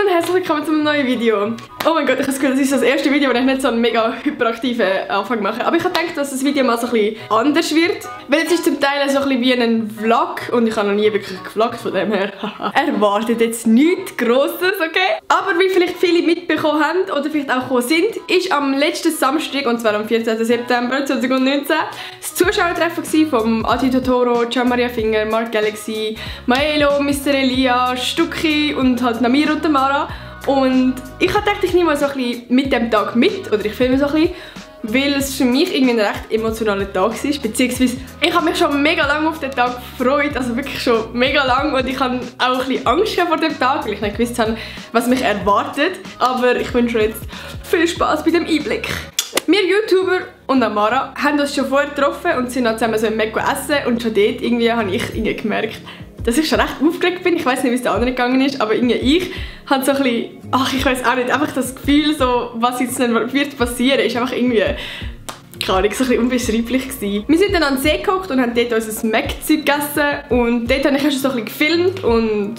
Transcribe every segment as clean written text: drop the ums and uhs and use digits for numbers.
und herzlich willkommen zu einem neuen Video. Oh mein Gott, ich habe das Gefühl, das ist das erste Video, wo ich nicht so einen mega hyperaktiven Anfang mache. Aber ich habe gedacht, dass das Video mal so ein bisschen anders wird. Weil es ist zum Teil so ein bisschen wie ein Vlog und ich habe noch nie wirklich gevloggt, von dem her. Erwartet jetzt nichts Grosses, okay? Aber wie vielleicht viele mitbekommen haben oder vielleicht auch gekommen sind, ist am letzten Samstag, und zwar am 14. September 2019, das Zuschauertreffen vom Adi Totoro, Gian Maria Finger, Mark Galaxy, Maelo, Mr. Elia, Stucki und halt Namir und Tamara. Und ich habe gedacht, ich nehme mal so ein bisschen mit dem Tag mit, oder ich filme so ein bisschen, weil es für mich irgendwie ein recht emotionaler Tag ist, beziehungsweise ich habe mich schon mega lange auf den Tag gefreut, also wirklich schon mega lange, und ich habe auch ein bisschen Angst vor dem Tag, weil ich nicht gewusst habe, was mich erwartet, aber ich wünsche euch jetzt viel Spaß bei dem Einblick. Wir YouTuber und Amara haben uns schon vorher getroffen und sind dann zusammen so im Mekko essen, und schon dort irgendwie habe ich gemerkt, dass ich schon recht aufgeregt bin. Ich weiß nicht, wie es den anderen gegangen ist, aber irgendwie ich habe so ein bisschen, ach, ich weiß auch nicht, einfach das Gefühl, so, was jetzt wird passieren, ist einfach irgendwie, keine Ahnung, so ein bisschen unbeschreiblich gewesen. Wir sind dann an den See gekocht und haben dort unser Mac-Zeug gegessen, und dort habe ich schon so ein bisschen gefilmt, und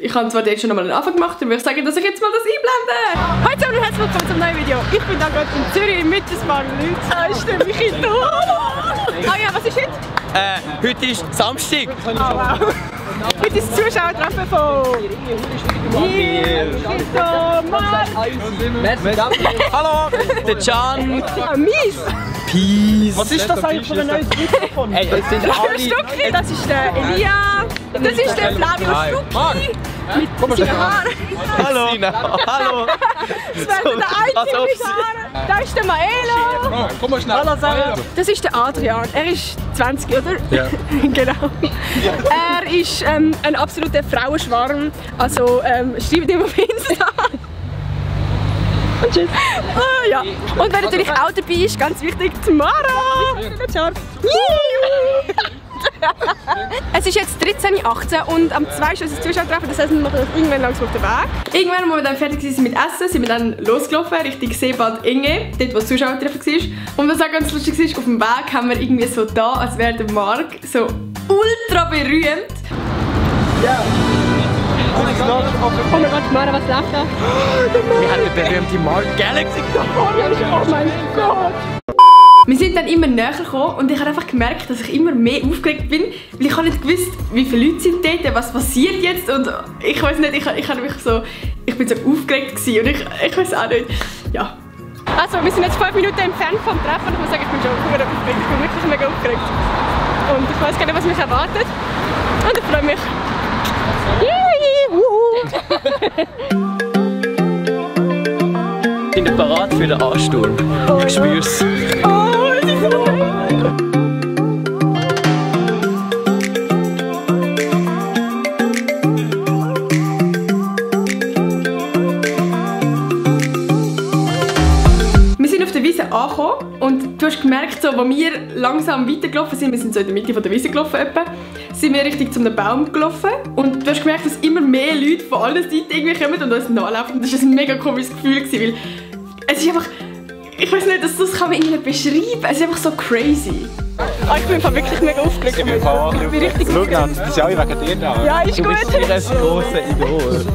ich habe zwar dort schon nochmal einen Anfang gemacht, und würde sagen, dass ich jetzt mal das einblende. Hallo zusammen und herzlich willkommen zum neuen Video. Ich bin da gerade in Zürich mit ein paar Leuten. Da ist der Michi da. Ah ja, was ist heute? Heute ist Samstag. Oh, wow. Heute ist das Zuschauertreffen von Hallo, der Can. Mies. Peace. Was ist das eigentlich für ein neues Mikrofon? Hey, das sind alle. Stucki, das ist der Elia, das ist der Flavio Stucki mit seinen Haaren. Hallo. Hallo. Das wäre der Einzige mit Haaren. Da ist der Maelo. Oh, komm mal schnell. Hallo, Das ist der Adrian. Er ist 20, oder? Ja. Genau. Er ist ein absoluter Frauenschwarm. Also schreibt ihm auf Insta. Und tschüss. Ah, ja. Und wer natürlich auch dabei ist, ganz wichtig, Tamara. Es ist jetzt 13:18 Uhr und am 2. ist unser Zuschauertreffen, das heisst, wir machen das irgendwann langsam auf den Weg. Irgendwann, als wir dann fertig waren mit Essen, sind wir dann losgelaufen Richtung Seebad Inge, dort wo das Zuschauertreffen war. Und was auch ganz lustig ist, auf dem Weg haben wir irgendwie so da, als wäre der Mark so ultra berühmt. Ja. Oh mein Gott, Mara, was läuft da? Wir haben den berühmten Mark Galaxy gehabt. Oh mein Gott! Wir sind dann immer näher gekommen und ich habe einfach gemerkt, dass ich immer mehr aufgeregt bin, weil ich habe nicht gewusst, wie viele Leute sind dort, was passiert jetzt, und ich weiß nicht, ich bin so aufgeregt gewesen, und ich weiß auch nicht, ja. Also, wir sind jetzt 5 Minuten entfernt vom Treffen und ich muss sagen, ich bin schon aufgeregt, ich bin wirklich mega aufgeregt. Und ich weiß gar nicht, was mich erwartet, und ich freue mich. Ich bin bereit für den Ansturm. Ich spür's. Oh, es ist so geil. Wir sind auf der Wiese angekommen und du hast gemerkt, so, als wir langsam weitergelaufen sind, wir sind so in der Mitte von der Wiese gelaufen, sind wir richtig zu einem Baum gelaufen, und du hast gemerkt, dass immer mehr Leute von allen Seiten irgendwie kommen und uns nachlaufen, und das war ein mega komisches Gefühl, weil es ist einfach, ich weiß nicht, das kann man irgendwie nicht beschreiben, es ist einfach so crazy. Ich bin wirklich mega aufgeregt. Ich bin richtig aufgeregt. Das ist ja auch wegen dir da. Ja, ist gut. Du bist ihr grosses Idol.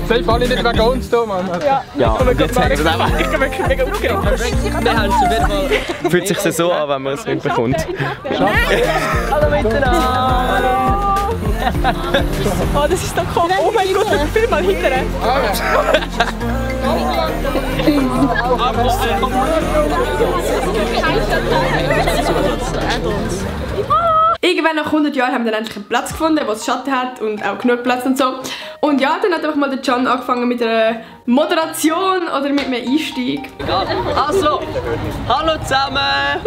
Soll ich alle nicht wegen uns da, Mann? Ja, wir zeigen es einfach. ich bin wirklich mega aufgeregt. Wir haben es auf jeden Fall. Fühlt sich so an, wenn man es nicht bekommt. Hallo miteinander. Oh, das ist doch cool. Oh mein Gott, film mal hinterher. Irgendwann nach 100 Jahren haben wir dann endlich einen Platz gefunden, wo es Schatten hat und auch genug Platz und so. Und ja, dann hat einfach mal der Can angefangen mit einer Moderation oder mit einem Einstieg. Also, hallo zusammen!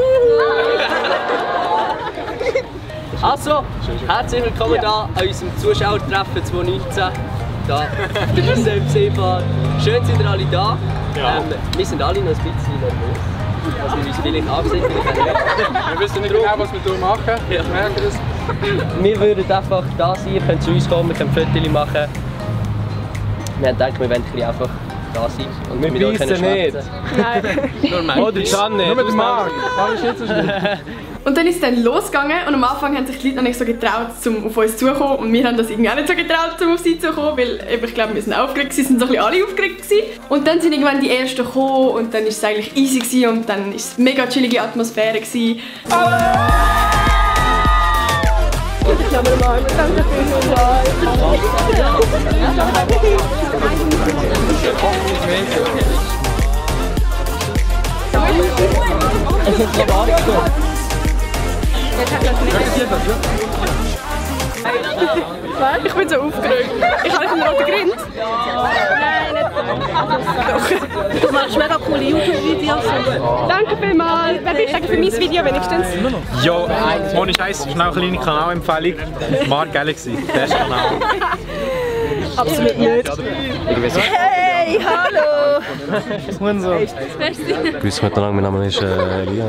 Also, herzlich willkommen hier an unserem Zuschauertreffen 2019. Da, bei uns im Seebad. Schön sind ihr alle da. Ja. Wir sind alle noch ein bisschen nervös. Also wir uns vielleicht angesehen, vielleicht auch nicht. Wir wissen nicht genau, was wir hier machen. Ja. Ich merke das. Wir würden einfach da sein, ihr könnt zu uns kommen, wir können Fotos machen. Wir haben gedacht, wir wollen einfach da sein. Und Wir beißen nicht. Nein. Nur Mensch. Oder Can nicht. Nur mit dem Marc. Das ist nicht so schlimm. Und dann ist es dann losgegangen und am Anfang haben sich die Leute noch nicht so getraut, um auf uns zuzukommen. Und wir haben das irgendwie auch nicht so getraut, um auf sie zuzukommen, weil ich glaube, wir sind aufgeregt gewesen, sind so ein bisschen alle aufgeregt gewesen. Und dann sind irgendwann die Ersten gekommen und dann war es eigentlich easy gewesen und dann war es eine mega chillige Atmosphäre gewesen. Ich bin so aufgeregt. Ich habe einen roten Grind. Nein, nicht so. Du machst mega coole YouTube-Videos. Danke vielmals. Wer bist du für mein Video wenigstens? Ja, ohne Scheiß, schnell eine kleine Kanalempfehlung. Marc Galaxy, der ist Kanal. Absolut nicht. Hey, hallo! Und so. Grüß miteinander, mein Name ist Elia.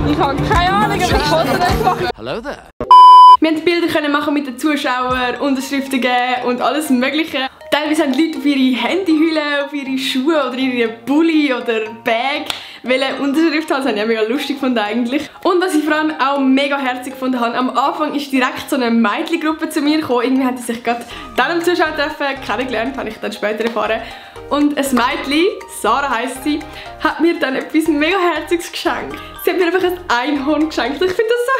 Ich habe keine Ahnung, ob ich Fotos mache. Hello there. Wir konnten Bilder machen mit den Zuschauern, Unterschriften geben und alles Mögliche. Teilweise haben die Leute auf ihre Handyhülle, auf ihre Schuhe oder ihre Pulli oder Bag Unterschrift haben. Das habe ich auch mega lustig gefunden eigentlich. Und was ich vor allem auch mega herzig gefunden habe, am Anfang ist direkt so eine Mädchengruppe zu mir gekommen. Irgendwie haben sie sich gerade dann am Zuschauertreffen kennengelernt, habe ich dann später erfahren. Und ein Mädchen, Sarah heisst sie, hat mir dann etwas mega Herziges geschenkt. Sie hat mir einfach ein Einhorn geschenkt. Ich finde das so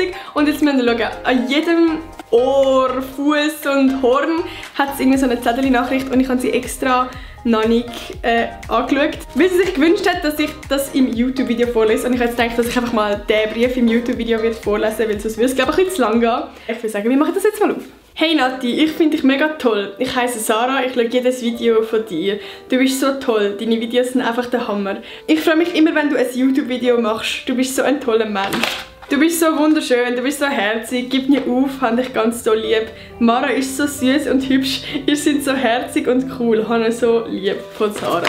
herzig. Und jetzt müssen wir schauen, an jedem Ohr, Fuß und Horn hat es irgendwie so eine Zettel-Nachricht und ich habe sie extra noch nicht angeschaut, weil sie sich gewünscht hat, dass ich das im YouTube-Video vorlese. Und ich habe jetzt gedacht, dass ich einfach mal diesen Brief im YouTube-Video vorlesen werde, weil sonst würde es glaube ich ein bisschen zu lang gehen. Ich würde sagen, wir machen das jetzt mal auf. Hey Nati, ich finde dich mega toll. Ich heiße Sarah, ich schaue jedes Video von dir. Du bist so toll, deine Videos sind einfach der Hammer. Ich freue mich immer, wenn du ein YouTube-Video machst. Du bist so ein toller Mensch. Du bist so wunderschön, du bist so herzig, gib nie auf, hab dich ganz so lieb. Mara ist so süß und hübsch, ihr seid so herzig und cool, hab ich so lieb von Sarah.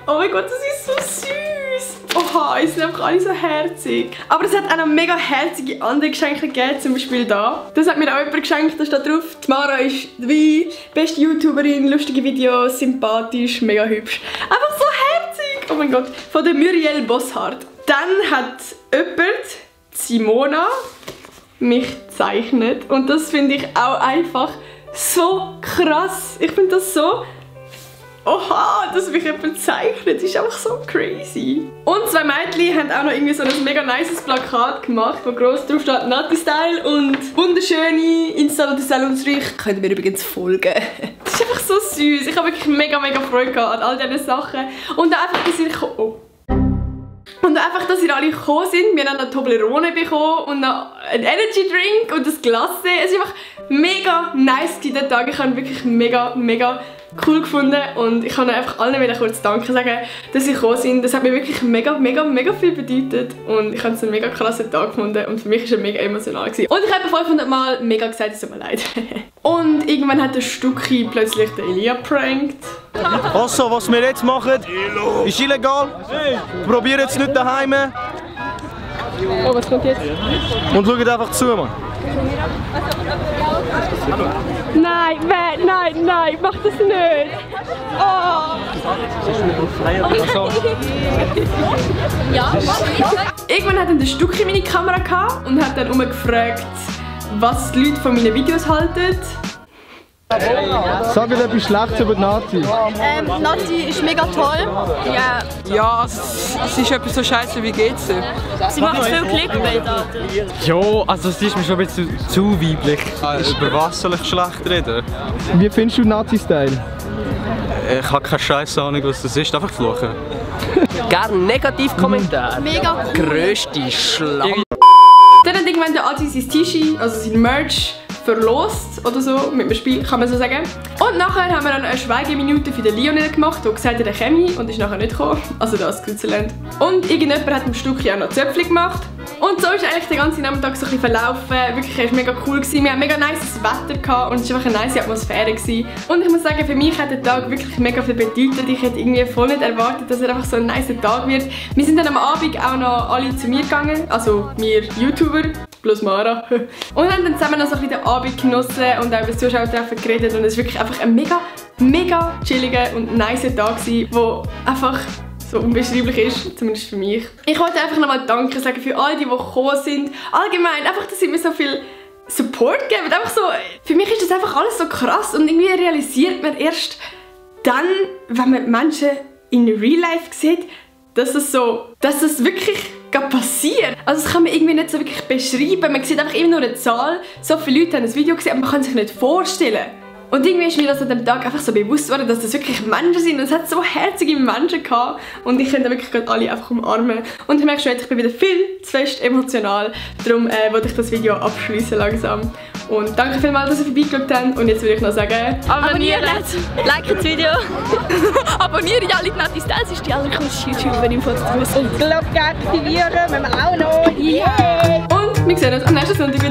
Oh mein Gott, das ist so süß. Oha, ihr seid einfach alle so herzig. Aber es hat auch noch mega herzige andere Geschenke gegeben, zum Beispiel da. Das hat mir auch jemand geschenkt, da steht drauf, die Mara ist wie beste YouTuberin, lustige Videos, sympathisch, mega hübsch. Einfach so herzig. Oh mein Gott, von der Muriel Bosshardt. Dann hat jemand, Simona, mich zeichnet und das finde ich auch einfach so krass. Ich finde das so, oha, dass mich jemand zeichnet, das ist einfach so crazy. Und zwei Mädchen haben auch noch irgendwie so ein mega nices Plakat gemacht, wo gross drauf steht Nati Style und wunderschöne Insta oder Salonsreich. Könnt ihr mir übrigens folgen. Das ist einfach so süß. Ich habe wirklich mega Freude gehabt an all diesen Sachen und auch einfach, dass ich Und einfach, dass ihr alle gekommen sind. Wir haben noch Toblerone bekommen und noch einen Energy Drink und das Glasse. Es war einfach mega nice diesen Tag. Ich habe wirklich mega cool gefunden und ich kann einfach allen wieder kurz Danke sagen, dass sie gekommen sind. Das hat mir wirklich mega viel bedeutet und ich habe es einen mega krassen Tag gefunden und für mich war es mega emotional gewesen. Und ich habe 500 Mal mega gesagt, es tut mir leid. Und irgendwann hat der Stucki plötzlich den Elia prankt. Also, was wir jetzt machen, ist illegal. Probiert jetzt nicht daheim. Oh, was kommt jetzt? Und schaut einfach zu, Mann. Nein, nein, mach das nicht! Oh! Irgendwann hat dann der Stucki meine Kamera gehabt und hat dann gefragt, was die Leute von meinen Videos halten. Sag etwas Schlechtes über die Nati. Nati ist mega toll. Ja, es ist etwas so scheiße wie geht's dir? Sie macht viel Clickbait. Ja, also es ist mir schon ein bisschen zu weiblich. Über was soll ich schlecht reden? Wie findest du Nati-Style? Ich habe keine scheiß Ahnung, was das ist. Einfach fluchen. Gerne Negativkommentare. Mega cool. Grösste Schlamm. Dann hat irgendwann der Adi sein T-Shirt, also sein Merch, verlost oder so, mit dem Spiel, kann man so sagen. Und nachher haben wir dann eine Schweigeminute für den Lionel gemacht, der gesagt hat, er käme und ist nachher nicht gekommen. Also das Switzerland. Und irgendjemand hat im Stückchen auch noch Zöpfchen gemacht. Und so ist eigentlich der ganze Nachmittag so ein bisschen verlaufen. Wirklich, es war mega cool. Wir hatten mega nices Wetter gehabt und es war einfach eine nice Atmosphäre gewesen. Und ich muss sagen, für mich hat der Tag wirklich mega viel bedeutet. Ich hätte irgendwie voll nicht erwartet, dass er einfach so ein nice Tag wird. Wir sind dann am Abend auch noch alle zu mir gegangen, also wir YouTuber, plus Mara. Und haben dann zusammen noch so ein bisschen den Abend genossen und auch über das Zuschauertreffen geredet. Und es war wirklich einfach ein mega chilliger und nice Tag gewesen, der einfach so unbeschreiblich ist, zumindest für mich. Ich wollte einfach nochmal Danke sagen für all die gekommen sind. Allgemein, einfach, dass sie mir so viel Support geben. Einfach so, für mich ist das einfach alles so krass und irgendwie realisiert man erst dann, wenn man Menschen in Real Life sieht, dass es wirklich passiert. Also das kann man irgendwie nicht so wirklich beschreiben. Man sieht einfach immer nur eine Zahl. So viele Leute haben das Video gesehen, aber man kann sich nicht vorstellen. Und irgendwie ist mir das an dem Tag einfach so bewusst worden, dass das wirklich Menschen sind. Und es hat so herzige Menschen gehabt. Und ich könnte wirklich gerade alle einfach umarmen. Und ich merke schon, ich bin wieder viel zu fest emotional. Darum wollte ich das Video abschließen langsam. Und danke vielmals, dass ihr vorbeigeschaut habt. Und jetzt würde ich noch sagen, Abonniert, like das Video. Abonniert alle Nati Styles, das ist die allercoolste YouTuberin im Podcast. Und Glocke aktivieren, wenn wir auch noch. Yeah! und wir sehen uns am nächsten Sonntag.